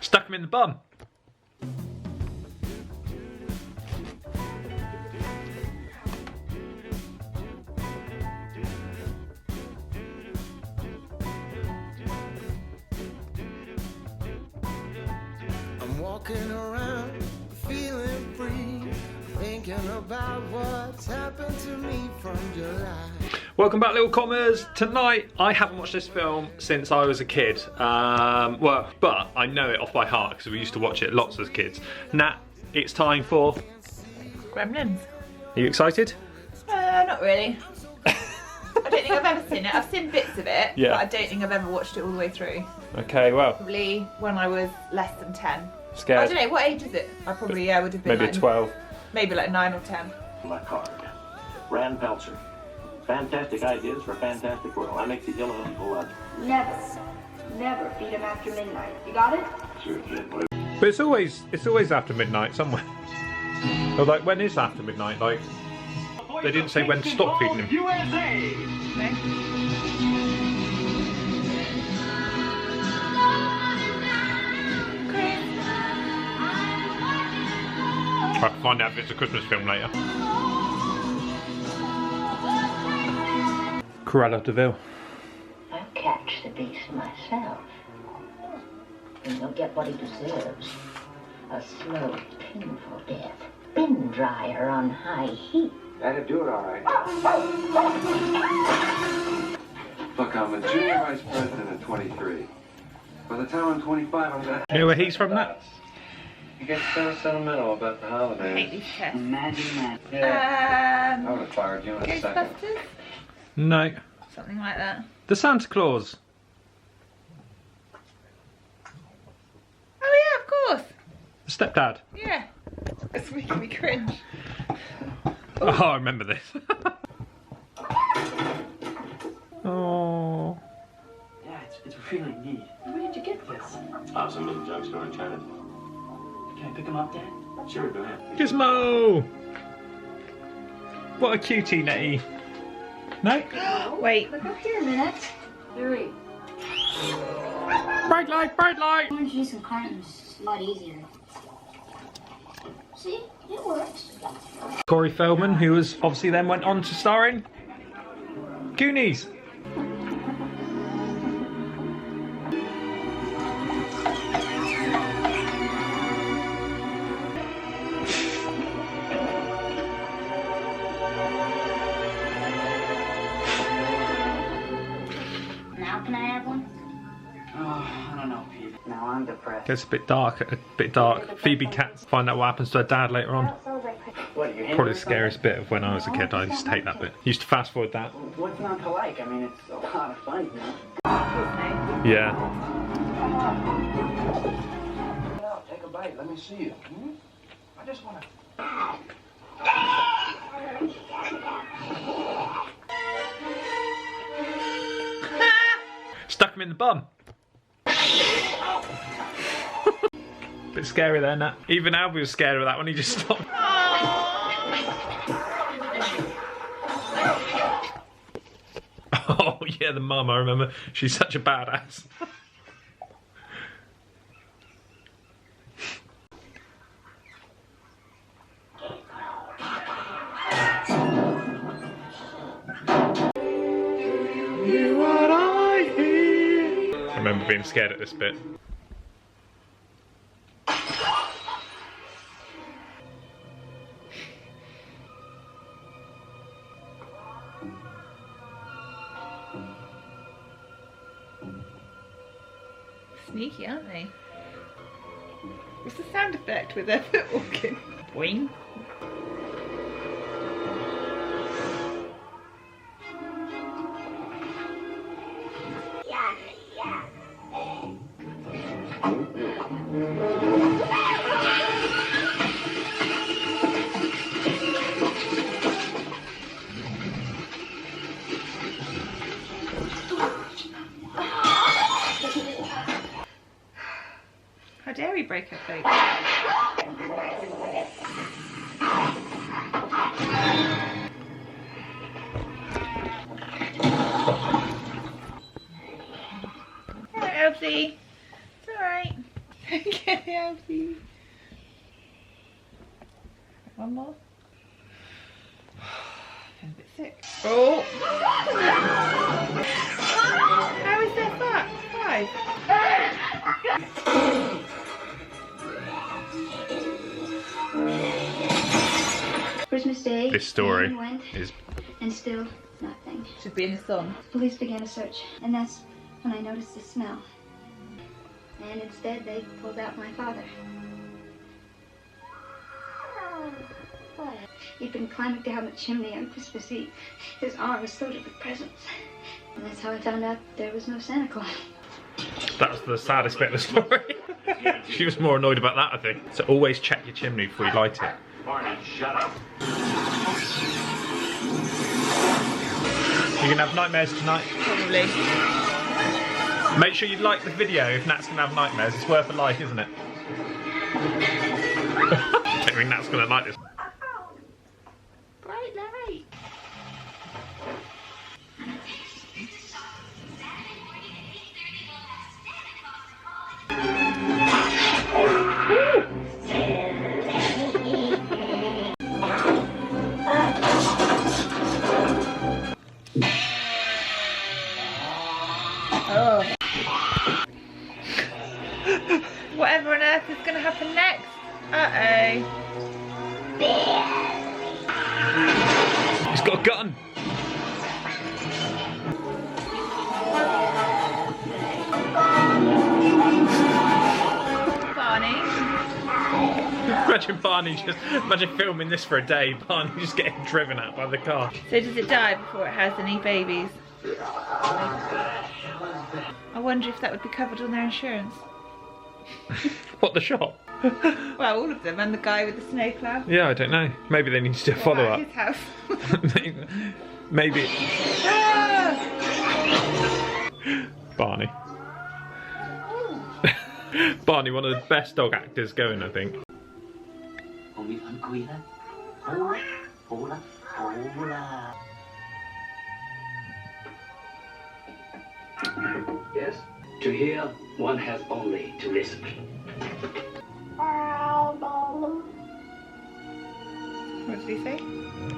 Stuck him in the bum. I'm walking around feeling free, thinking about what's happened to me from July. Welcome back, little commas. Tonight, I haven't watched this film since I was a kid. But I know it off by heart because we used to watch it lots as kids. Nat, it's time for Gremlins. Are you excited? Not really. I don't think I've ever seen it. I've seen bits of it, Yeah. but I don't think I've ever watched it all the way through. Okay, well, Probably when I was less than 10. scared. I don't know, what age is it? I probably would have been Maybe like, 12. maybe like 9 or 10. My card. Rand Peltzer. Fantastic ideas for a fantastic world. I make the yellow a whole lot. Never feed him after midnight. You got it? Sure, kid. But it's always after midnight somewhere. Or like, when is after midnight? Like, they didn't say when to stop feeding him. USA! I'll find out if it's a Christmas film later. Cruella de Vil. I'll catch the beast myself. And he'll get what he deserves. A slow, painful death. Bin dryer on high heat. That'd do it all right. Look, I'm a junior vice president at 23. By the time I'm 25, I'm gonna... You know where he's from, Nat? You get so sentimental about the I holidays. hate these tests. Imagine that. Yeah. I would have fired you in a second. Ghostbusters? No. Something like that. The Santa Claus. Oh yeah, of course. The stepdad. Yeah. It's making me cringe. Oh, I remember this. Oh. Yeah, it's really neat. Where did you get this? I was in the drugstore in China. Can I pick him up, Dad? Sure, go ahead. Gizmo! What a cutie, Nettie. No? Wait. Look up here a minute. Hurry. Bright light, bright light! I'm going to use some cartons. It's a lot easier. See? It works. Corey Feldman, who was obviously then went on to star in Goonies. Now can I have one? Oh, I don't know, Pete. Now I'm depressed. Gets a bit dark, Phoebe Katz find out what happens to her dad later on. What, are you hanging Probably the or scariest bit of when I was a kid. I used to hate that bit. Used to fast forward that. something? What's not to like? I mean, it's a lot of fun, you know? Yeah. Take a bite. Let me see you. I just want to... Stuck him in the bum. Bit scary there, Nat. Even Albie was scared of that when he just stopped. Oh yeah, the mum, I remember. She's such a badass. I remember being scared at this bit. Sneaky, aren't they? What's the sound effect with their foot walking? Boing. How dare we break her fate? Alright, Elsie. It's alright. Can I help you? One more. I'm a bit sick. Oh! How is that back? Five. Christmas Day. This story came and went, is... and still nothing. Should be in the song. Police began a search, and that's when I noticed the smell. And instead, they pulled out my father. He'd been climbing down the chimney on Christmas Eve. His arm was loaded with presents. And that's how I found out there was no Santa Claus. That's the saddest bit of the story. She was more annoyed about that, I think. So always check your chimney before you light it. Barney, shut up. You're gonna have nightmares tonight. Probably. Make sure you like the video if Nat's gonna have nightmares. It's worth a like, isn't it? I think Nat's gonna like this. Bright light. Oh. Whatever on earth is going to happen next? Uh-oh. He's got a gun. Barney. Imagine filming this for a day, Barney just getting driven at by the car. So does it die before it has any babies? I wonder if that would be covered on their insurance. What, the shop? Well, all of them, and the guy with the snowplow. Yeah, I don't know. Maybe they need to do a follow up. His house. Maybe. Ah! Barney. Barney, one of the best dog actors going, I think. Yes? To hear, one has only to listen. What did he say?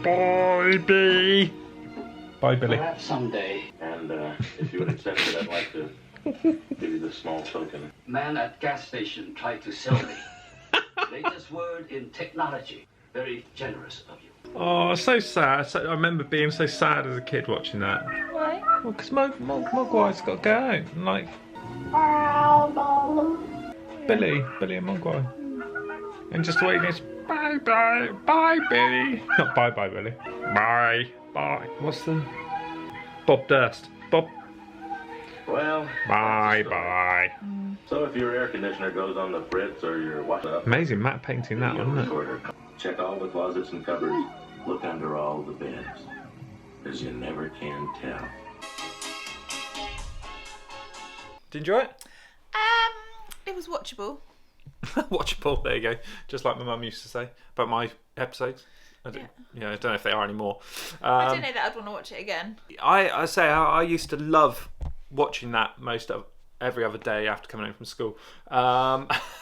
Bye, Billy. Bye, Billy. Perhaps someday. And if you would accept it, I'd like to give you this small token. Man at gas station tried to sell me. Latest word in technology. Very generous of you. Oh, so sad. I remember being so sad as a kid watching that. Why? Well, because Mogwai's got to go out. And like... Billy and Mogwai. And just waiting is bye, Billy. Not bye, Billy. Bye. What's the... Bob Durst. Bob... Well, Bye. so if your air conditioner goes on the fritz or your wash up, Amazing matte painting that one, isn't it? recorder, check all the closets and cupboards, look under all the beds, because you never can tell. Did you enjoy it? It was watchable. Watchable, there you go. Just like my mum used to say about my episodes. I don't know if they are anymore. I don't know that I'd want to watch it again. I used to love watching that most of every other day after coming home from school.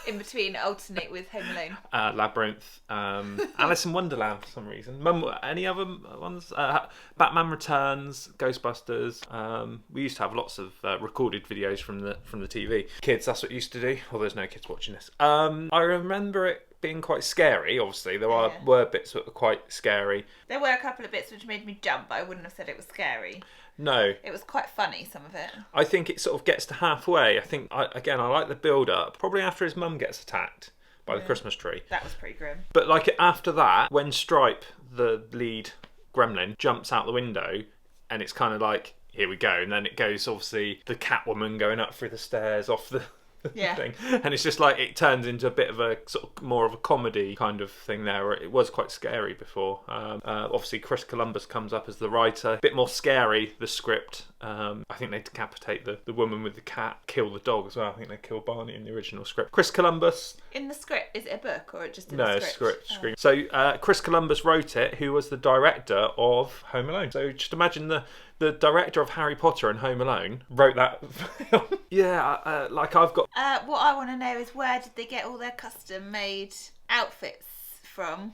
In between, alternate with Home Alone. Labyrinth, Alice in Wonderland for some reason. Mum, any other ones? Batman Returns, Ghostbusters. We used to have lots of recorded videos from the TV. Kids, that's what you used to do. Well, there's no kids watching this. I remember it being quite scary. Obviously, there were bits that were quite scary. There were a couple of bits which made me jump, but I wouldn't have said it was scary. No. It was quite funny, some of it. I think it sort of gets to halfway. I think, I like the build-up. Probably after his mum gets attacked by the Christmas tree. That was pretty grim. But like after that, when Stripe, the lead gremlin, jumps out the window, and it's kind of like, here we go. And then it goes, obviously, the Catwoman going up through the stairs off the... thing. And it's just like it turns into a bit of a sort of more of a comedy kind of thing there, where it was quite scary before. Obviously Chris Columbus comes up as the writer. A bit more scary, the script. I think they decapitate the woman with the cat, kill the dog as well. I think they kill Barney in the original script. Chris Columbus. In the script, is it a book or just in the script? No, script. So Chris Columbus wrote it, who was the director of Home Alone. So just imagine the the director of Harry Potter and Home Alone wrote that film. Yeah, like I've got... What I want to know is where did they get all their custom-made outfits from?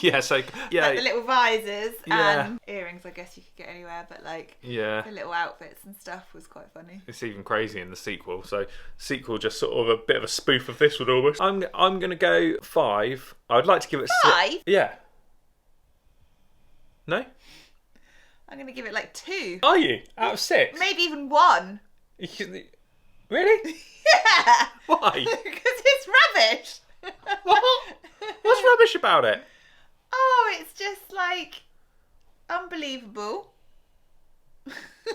Yeah, so... Yeah. Like the little visors Yeah. and earrings, I guess you could get anywhere, but like Yeah. the little outfits and stuff was quite funny. It's even crazy in the sequel. So sequel just sort of a bit of a spoof of this one almost. I'm going to go 5. I'd like to give it 5? Yeah. No? I'm going to give it like 2. Are you? Out of 6? Maybe even 1. Really? Yeah! Why? Because it's rubbish. What? What's rubbish about it? Oh, it's just like unbelievable.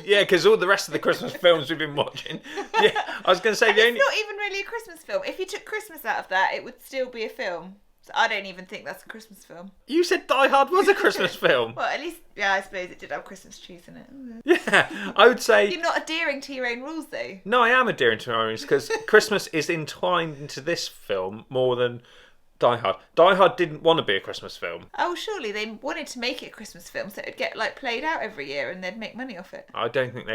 Yeah, because all the rest of the Christmas films we've been watching. Yeah, I was going to say And the it's only... not even really a Christmas film. If you took Christmas out of that, it would still be a film. So I don't even think that's a Christmas film. You said Die Hard was a Christmas film. Well, at least, yeah, I suppose it did have Christmas trees in it. Yeah, I would say... You're not adhering to your own rules, though. No, I am adhering to my rules because Christmas is entwined into this film more than Die Hard. Die Hard didn't want to be a Christmas film. Oh, surely they wanted to make it a Christmas film so it'd get like played out every year and they'd make money off it. I don't think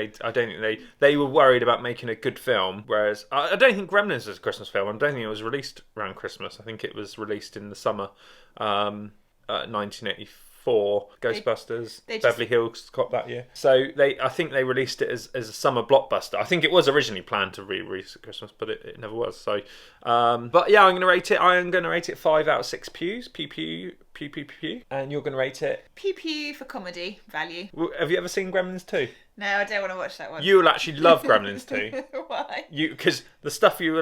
they were worried about making a good film. Whereas I don't think Gremlins is a Christmas film. I don't think it was released around Christmas. I think it was released in the summer, 1984. Ghostbusters, Beverly Hills Cop that year. So I think they released it as a summer blockbuster. I think it was originally planned to re-release at Christmas, but it never was. So, but yeah, I'm going to rate it. I am going to rate it 5 out of 6 pews. Pew. And you're going to rate it? Pew for comedy value. Have you ever seen Gremlins 2? No, I don't want to watch that one. You will actually love Gremlins 2. Why? Because the stuff you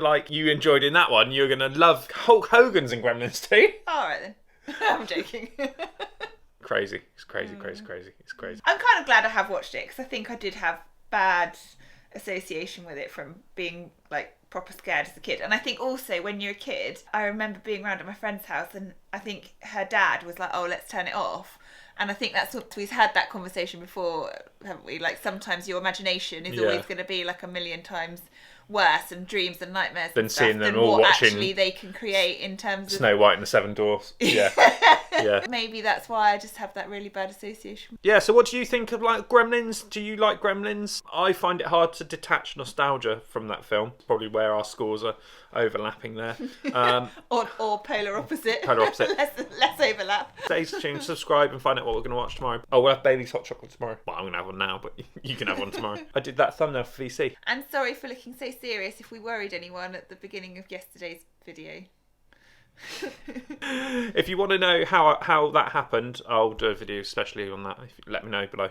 enjoyed in that one, you're going to love Hulk Hogan's in Gremlins 2. All right then. I'm joking. Crazy. It's crazy. It's crazy. I'm kind of glad I have watched it because I think I did have bad association with it from being like proper scared as a kid. And I think also when you're a kid, I remember being around at my friend's house and I think her dad was like, oh, let's turn it off. And I think that's what we've had that conversation before, haven't we? Like sometimes your imagination is always going to be like a million times worse and dreams and nightmares than and stuff seeing them than all what watching actually they can create in terms of Snow White and the Seven Dwarfs. Yeah. Yeah. Maybe that's why I just have that really bad association. Yeah, so what do you think of like Gremlins? Do you like Gremlins? I find it hard to detach nostalgia from that film. Probably where our scores are overlapping there. Or polar opposite. Polar opposite. less overlap. Stay tuned, subscribe and find out what we're going to watch tomorrow. Oh, we'll have Bailey's hot chocolate tomorrow. Well, I'm going to have one now, but you can have one tomorrow. I did that thumbnail for VC. And sorry for looking so serious if we worried anyone at the beginning of yesterday's video. If you want to know how that happened, I'll do a video especially on that. Let me know below.